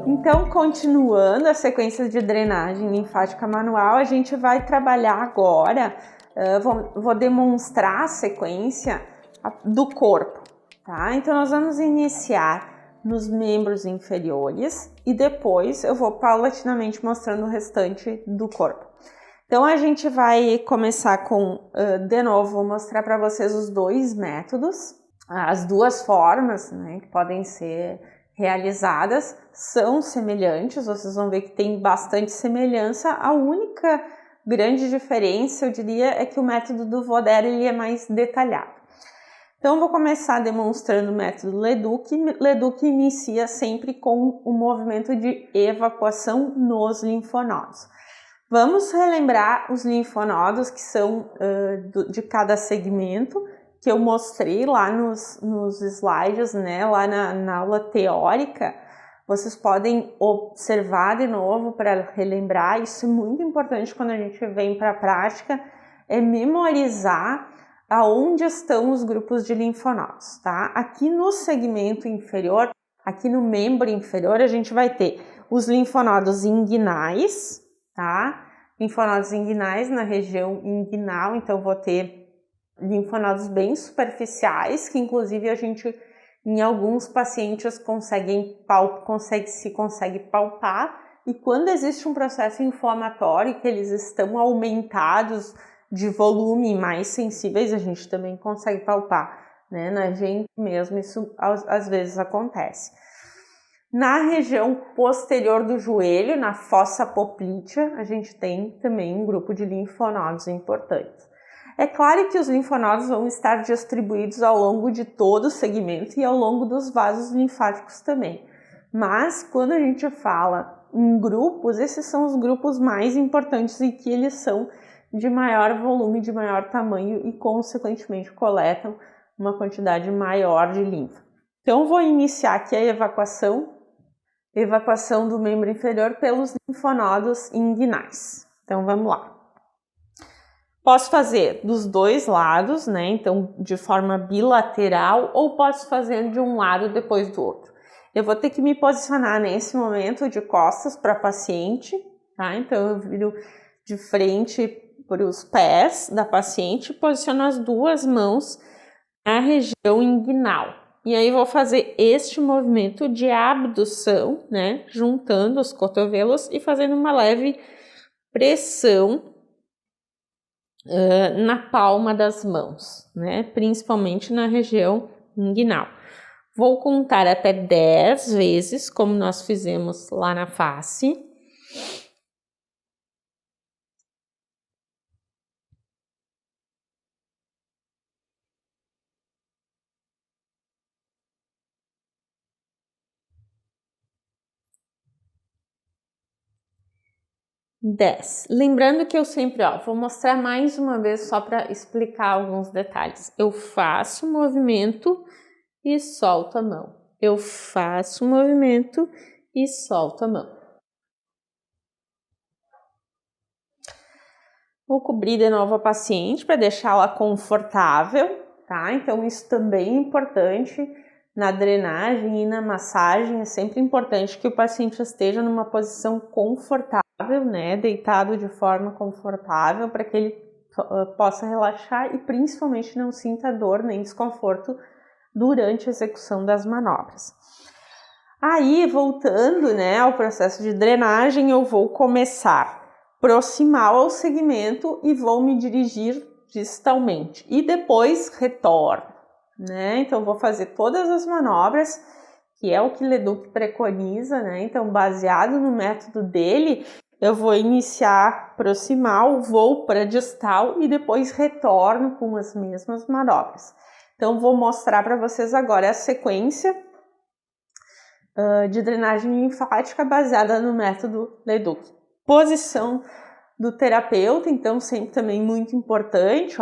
Então, continuando a sequência de drenagem linfática manual, a gente vai trabalhar agora, vou demonstrar a sequência do corpo, tá? Então, nós vamos iniciar nos membros inferiores e depois eu vou paulatinamente mostrando o restante do corpo. Então, a gente vai começar com, de novo, vou mostrar para vocês os dois métodos, as duas formas, né, que podem ser realizadas, são semelhantes, vocês vão ver que tem bastante semelhança. A única grande diferença, eu diria, é que o método do Voder ele é mais detalhado. Então, eu vou começar demonstrando o método Leduc. Leduc inicia sempre com o movimento de evacuação nos linfonodos. Vamos relembrar os linfonodos que são de cada segmento, que eu mostrei lá nos slides, né, lá na aula teórica. Vocês podem observar de novo para relembrar. Isso é muito importante quando a gente vem para a prática, é memorizar aonde estão os grupos de linfonodos, tá? Aqui no segmento inferior, aqui no membro inferior, a gente vai ter os linfonodos inguinais, tá? Linfonodos inguinais na região inguinal, então vou ter linfonodos bem superficiais, que inclusive a gente, em alguns pacientes, consegue palpar, e quando existe um processo inflamatório, que eles estão aumentados de volume mais sensíveis, a gente também consegue palpar, né? Na gente mesmo isso às vezes acontece. Na região posterior do joelho, na fossa poplítea, a gente tem também um grupo de linfonodos importantes. É claro que os linfonodos vão estar distribuídos ao longo de todo o segmento e ao longo dos vasos linfáticos também. Mas quando a gente fala em grupos, esses são os grupos mais importantes e que eles são de maior volume, de maior tamanho e consequentemente coletam uma quantidade maior de linfa. Então vou iniciar aqui a evacuação do membro inferior pelos linfonodos inguinais. Então vamos lá. Posso fazer dos dois lados, né? Então, de forma bilateral, ou posso fazer de um lado depois do outro. Eu vou ter que me posicionar nesse momento de costas para a paciente, tá? Então, eu viro de frente para os pés da paciente e posiciono as duas mãos na região inguinal. E aí, vou fazer este movimento de abdução, né? Juntando os cotovelos e fazendo uma leve pressão na palma das mãos, né? Principalmente na região inguinal. Vou contar até 10 vezes, como nós fizemos lá na face. Lembrando que eu sempre, vou mostrar mais uma vez só para explicar alguns detalhes. Eu faço o movimento e solto a mão. Eu faço o movimento e solto a mão. Vou cobrir de novo a paciente para deixá-la confortável, tá? Então isso também é importante na drenagem e na massagem. É sempre importante que o paciente esteja numa posição confortável, né, deitado de forma confortável para que ele possa relaxar e principalmente não sinta dor nem desconforto durante a execução das manobras. Aí, voltando, né, ao processo de drenagem, eu vou começar proximal ao segmento e vou me dirigir distalmente e depois retorno, né? Então, vou fazer todas as manobras, que é o que Leduc preconiza, né? Então, baseado no método dele, eu vou iniciar proximal, vou para distal e depois retorno com as mesmas manobras. Então, vou mostrar para vocês agora a sequência de drenagem linfática baseada no método Leduc. Posição do terapeuta, então sempre também muito importante,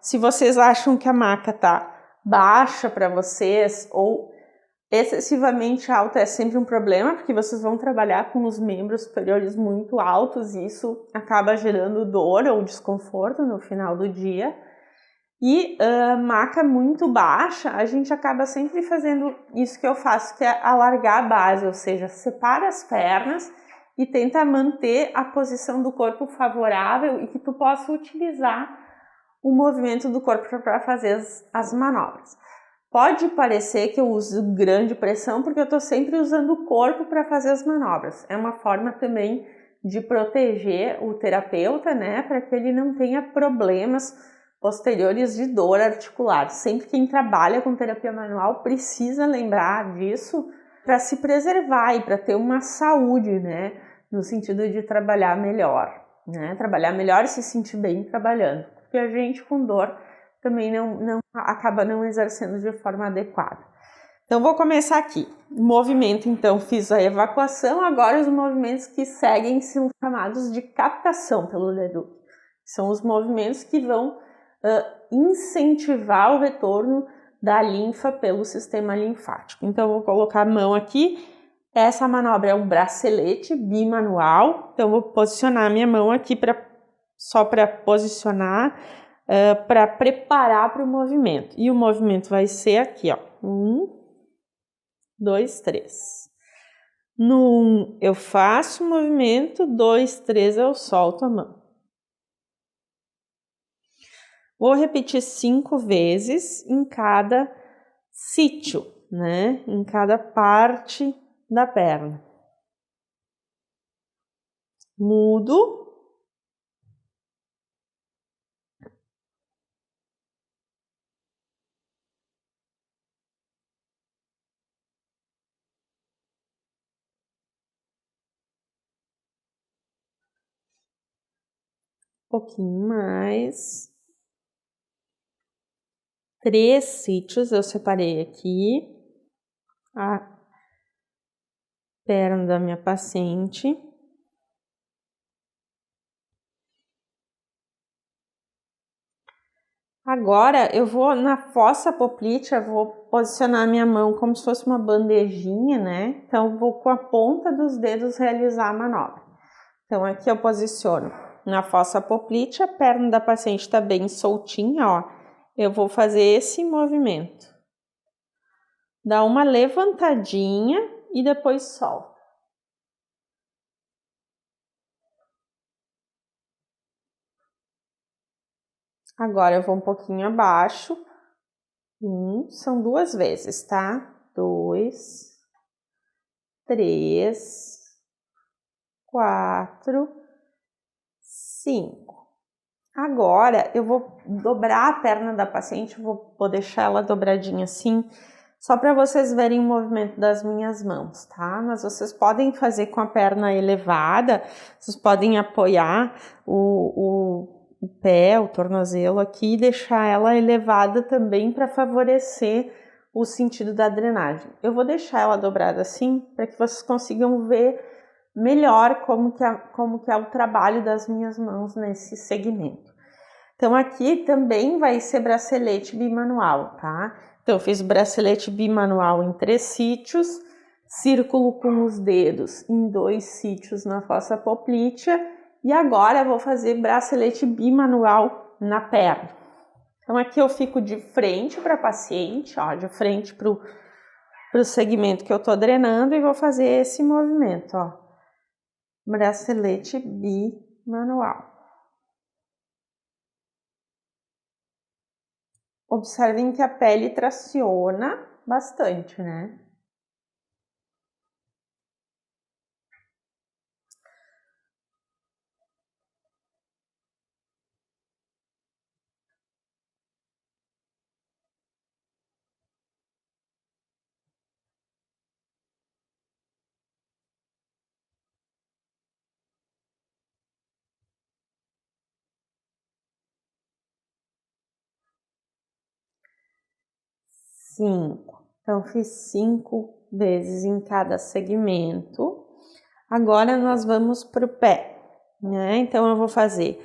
se vocês acham que a maca tá baixa para vocês ou excessivamente alta, é sempre um problema, porque vocês vão trabalhar com os membros superiores muito altos e isso acaba gerando dor ou desconforto no final do dia. E maca muito baixa, a gente acaba sempre fazendo isso que eu faço, que é alargar a base, ou seja, separa as pernas e tenta manter a posição do corpo favorável e que tu possa utilizar o movimento do corpo para fazer as manobras. Pode parecer que eu uso grande pressão porque eu estou sempre usando o corpo para fazer as manobras. É uma forma também de proteger o terapeuta, né, para que ele não tenha problemas posteriores de dor articular. Sempre quem trabalha com terapia manual precisa lembrar disso para se preservar e para ter uma saúde, né, no sentido de trabalhar melhor, né, trabalhar melhor e se sentir bem trabalhando. Porque a gente com dor também não acaba não exercendo de forma adequada. Então, vou começar aqui. Movimento, então, fiz a evacuação. Agora, os movimentos que seguem são chamados de captação pelo Leduc. São os movimentos que vão incentivar o retorno da linfa pelo sistema linfático. Então, eu vou colocar a mão aqui. Essa manobra é um bracelete bimanual. Então, eu vou posicionar a minha mão aqui só para posicionar, para preparar para o movimento. E o movimento vai ser aqui, ó. 1, 2, 3. No 1 eu faço o movimento, 2, 3 eu solto a mão. Vou repetir 5 vezes em cada sítio, né? Em cada parte da perna. Mudo. Um pouquinho mais. 3 sítios eu separei aqui. A perna da minha paciente. Agora eu vou na fossa poplítea, vou posicionar minha mão como se fosse uma bandejinha, né? Então vou com a ponta dos dedos realizar a manobra. Então aqui eu posiciono na fossa poplítea, a perna da paciente está bem soltinha, ó. Eu vou fazer esse movimento. Dá uma levantadinha e depois solta. Agora eu vou um pouquinho abaixo. São 2 vezes, tá? 2, 3, 4, 5. Agora eu vou dobrar a perna da paciente, vou deixar ela dobradinha assim, só para vocês verem o movimento das minhas mãos, tá? Mas vocês podem fazer com a perna elevada, vocês podem apoiar o pé, o tornozelo aqui e deixar ela elevada também para favorecer o sentido da drenagem. Eu vou deixar ela dobrada assim para que vocês consigam ver melhor como que é o trabalho das minhas mãos nesse segmento. Então aqui também vai ser bracelete bimanual, tá? Então eu fiz bracelete bimanual em 3 sítios, círculo com os dedos em 2 sítios na fossa poplítea e agora eu vou fazer bracelete bimanual na perna. Então aqui eu fico de frente para a paciente, ó, de frente para o segmento que eu tô drenando e vou fazer esse movimento, ó. Bracelete bimanual. Observem que a pele traciona bastante, né? Cinco. Então, fiz 5 vezes em cada segmento. Agora, nós vamos para o pé, né? Então, eu vou fazer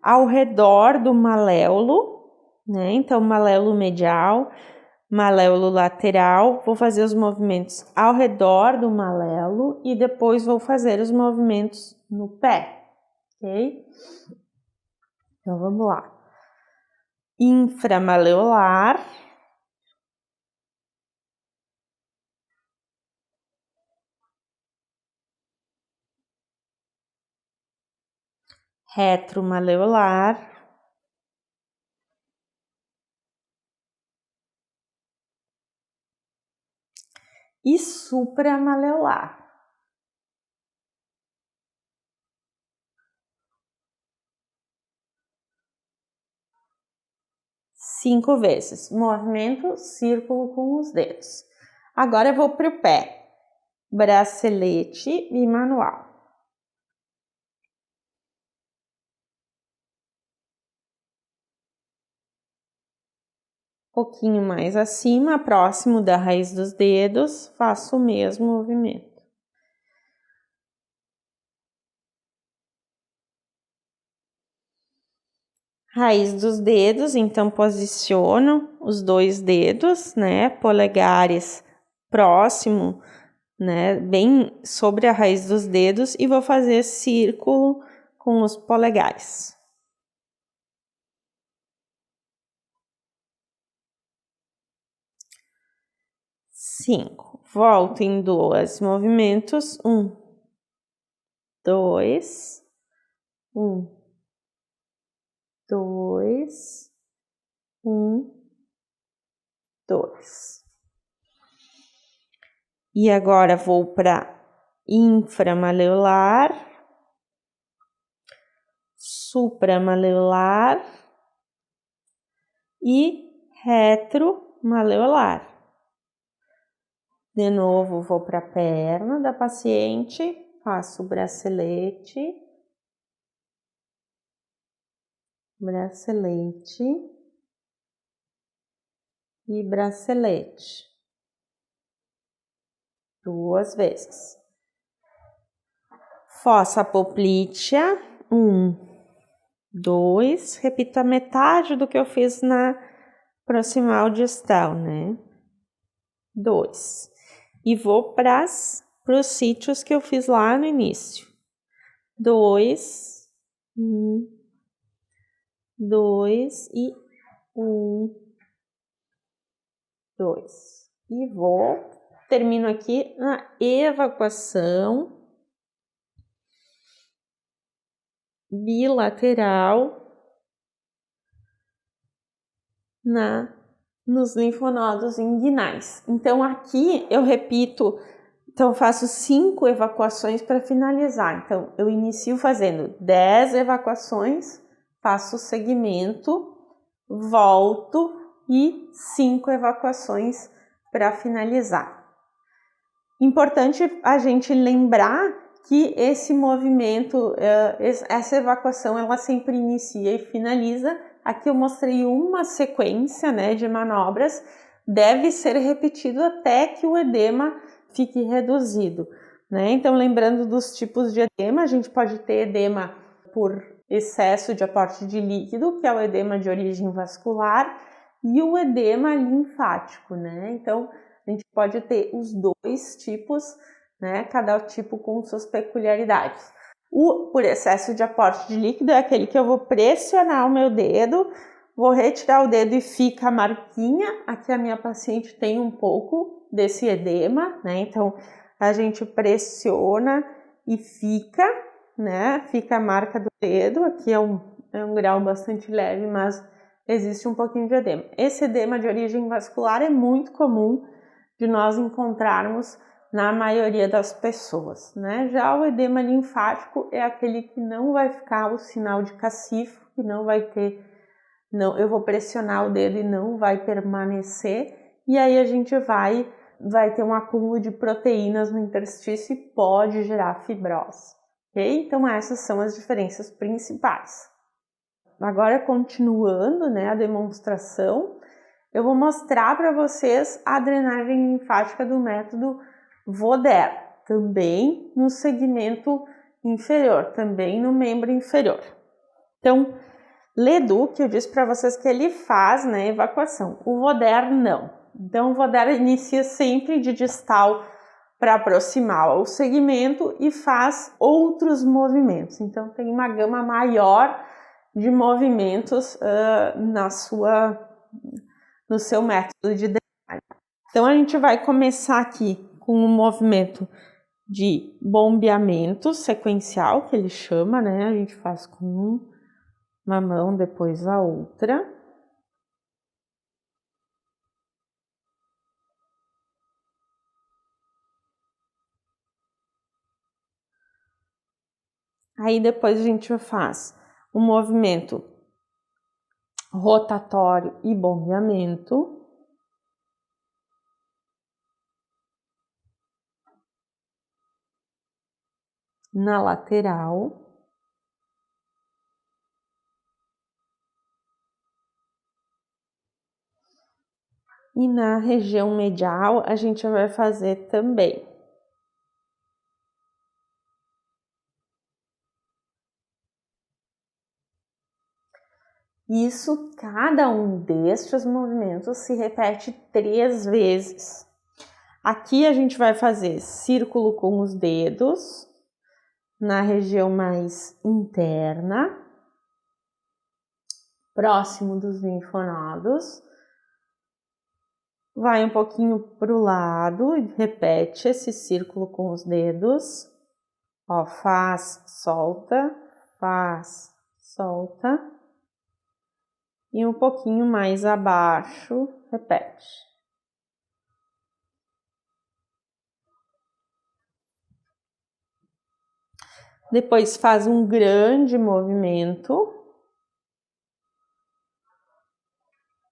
ao redor do maléolo, né? Então, maléolo medial, maléolo lateral. Vou fazer os movimentos ao redor do maléolo e depois vou fazer os movimentos no pé, ok? Então, vamos lá. inframaleolar, retromaleolar e supramaleolar. Cinco vezes. Movimento, círculo com os dedos. Agora eu vou para o pé. Bracelete e manual. Um pouquinho mais acima, próximo da raiz dos dedos, faço o mesmo movimento. Raiz dos dedos, então posiciono os dois dedos, né, polegares próximo, né, bem sobre a raiz dos dedos e vou fazer círculo com os polegares. 5. Volto em 2 movimentos. 1, 2, 1, 2, 1, 2. E agora vou para inframaleolar, supramaleolar e retromaleolar. De novo, vou para a perna da paciente, faço bracelete, bracelete e bracelete. 2 vezes. Fossa poplítea, 1, 2, repito a metade do que eu fiz na proximal distal, né? 2. E vou para os sítios que eu fiz lá no início. 2, 1, 2 e 1, 2. E termino aqui na evacuação bilateral nos linfonodos inguinais. Então, aqui eu repito, então faço 5 evacuações para finalizar. Então, eu inicio fazendo 10 evacuações, faço o segmento, volto e 5 evacuações para finalizar. Importante a gente lembrar que esse movimento, essa evacuação, ela sempre inicia e finaliza. Aqui eu mostrei uma sequência, né, de manobras, deve ser repetido até que o edema fique reduzido, né? Então, lembrando dos tipos de edema, a gente pode ter edema por excesso de aporte de líquido, que é o edema de origem vascular, e o edema linfático, né? Então, a gente pode ter os dois tipos, né? Cada tipo com suas peculiaridades. O por excesso de aporte de líquido é aquele que eu vou pressionar o meu dedo, vou retirar o dedo e fica a marquinha. Aqui a minha paciente tem um pouco desse edema, né? Então, a gente pressiona e fica, né? Fica a marca do dedo. Aqui é um grau bastante leve, mas existe um pouquinho de edema. Esse edema de origem vascular é muito comum de nós encontrarmos na maioria das pessoas, né? Já o edema linfático é aquele que não vai ficar o sinal de cacifo, que não vai ter, não, eu vou pressionar o dedo e não vai permanecer, e aí a gente vai ter um acúmulo de proteínas no interstício e pode gerar fibrose, ok? Então essas são as diferenças principais. Agora, continuando, né, a demonstração, eu vou mostrar para vocês a drenagem linfática do método Voder, também no segmento inferior, também no membro inferior. Então, Leduc, eu disse para vocês que ele faz, né, evacuação. O Voder não. Então, o Voder inicia sempre de distal para proximal ao segmento e faz outros movimentos. Então, tem uma gama maior de movimentos no seu método de drenagem. Então, a gente vai começar aqui com um movimento de bombeamento sequencial, que ele chama, né? A gente faz com uma mão, depois a outra. Aí depois a gente faz um movimento rotatório e bombeamento. Na lateral. E na região medial a gente vai fazer também. Isso, cada um destes movimentos se repete 3 vezes. Aqui a gente vai fazer círculo com os dedos, na região mais interna, próximo dos linfonodos. Vai um pouquinho para o lado e repete esse círculo com os dedos. Ó, faz, solta, faz, solta. E um pouquinho mais abaixo, repete. Depois faz um grande movimento.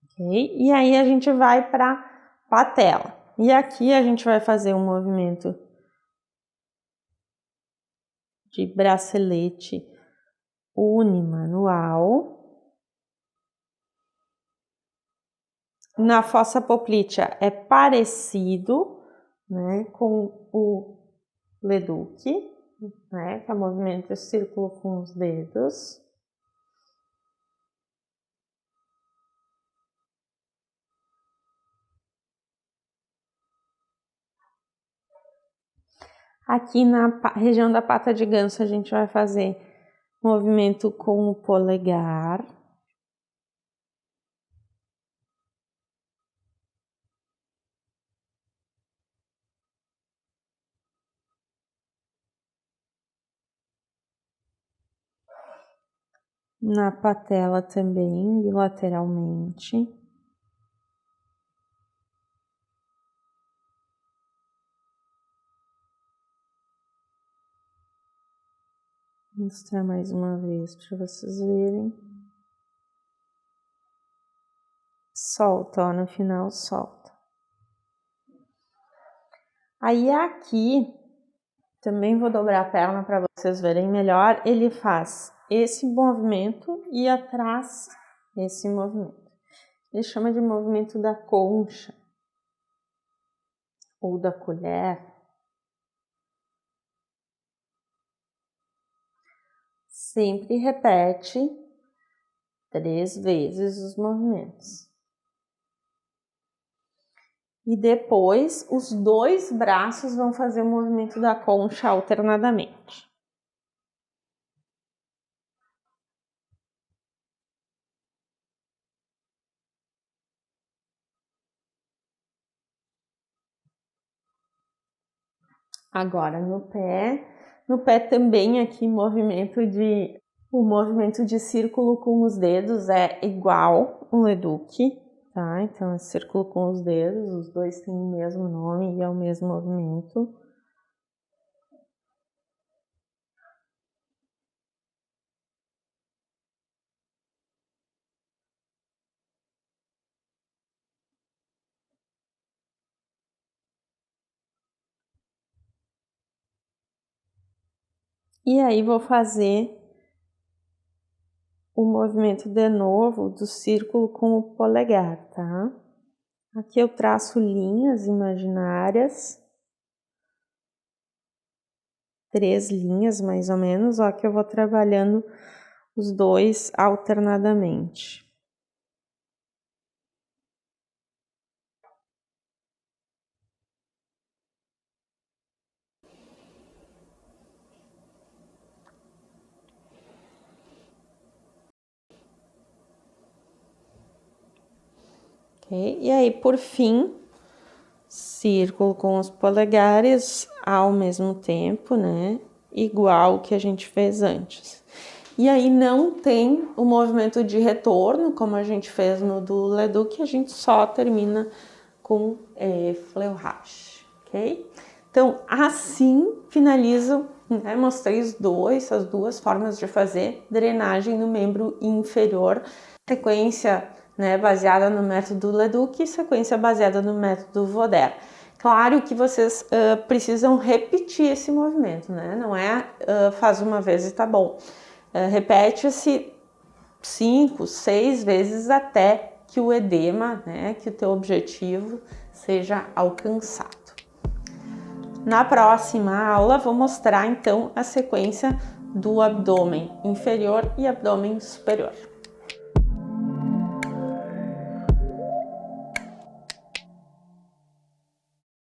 Ok? E aí a gente vai para patela. E aqui a gente vai fazer um movimento de bracelete unimanual. Na fossa poplítea é parecido, né, com o Leduc, né, que é o movimento de círculo com os dedos. Aqui na região da pata de ganso a gente vai fazer movimento com o polegar. Na patela também, bilateralmente. Vou mostrar mais uma vez para vocês verem. Solta, ó, no final solta. Aí aqui, também vou dobrar a perna para vocês verem melhor. Ele faz esse movimento e atrás esse movimento. Ele chama de movimento da concha ou da colher. Sempre repete 3 vezes os movimentos. E depois, os 2 braços vão fazer o movimento da concha alternadamente. Agora no pé também aqui o movimento de círculo com os dedos é igual o Leduc, tá? Então é círculo com os dedos, os dois têm o mesmo nome e é o mesmo movimento. E aí vou fazer o movimento de novo do círculo com o polegar, tá? Aqui eu traço linhas imaginárias, 3 linhas mais ou menos, ó, que eu vou trabalhando os 2 alternadamente. ok? E aí, por fim, círculo com os polegares ao mesmo tempo, né? Igual que a gente fez antes. E aí não tem o movimento de retorno, como a gente fez no do Leduc, a gente só termina com fleurage, ok? Então, assim finalizo, né? Mostrei as duas formas de fazer drenagem no membro inferior, sequência, né, baseada no método Leduc e sequência baseada no método Voder. Claro que vocês precisam repetir esse movimento, né? Não é faz uma vez e tá bom. Repete-se 5, 6 vezes até que o edema, né, que o teu objetivo seja alcançado. Na próxima aula, vou mostrar então a sequência do abdômen inferior e abdômen superior.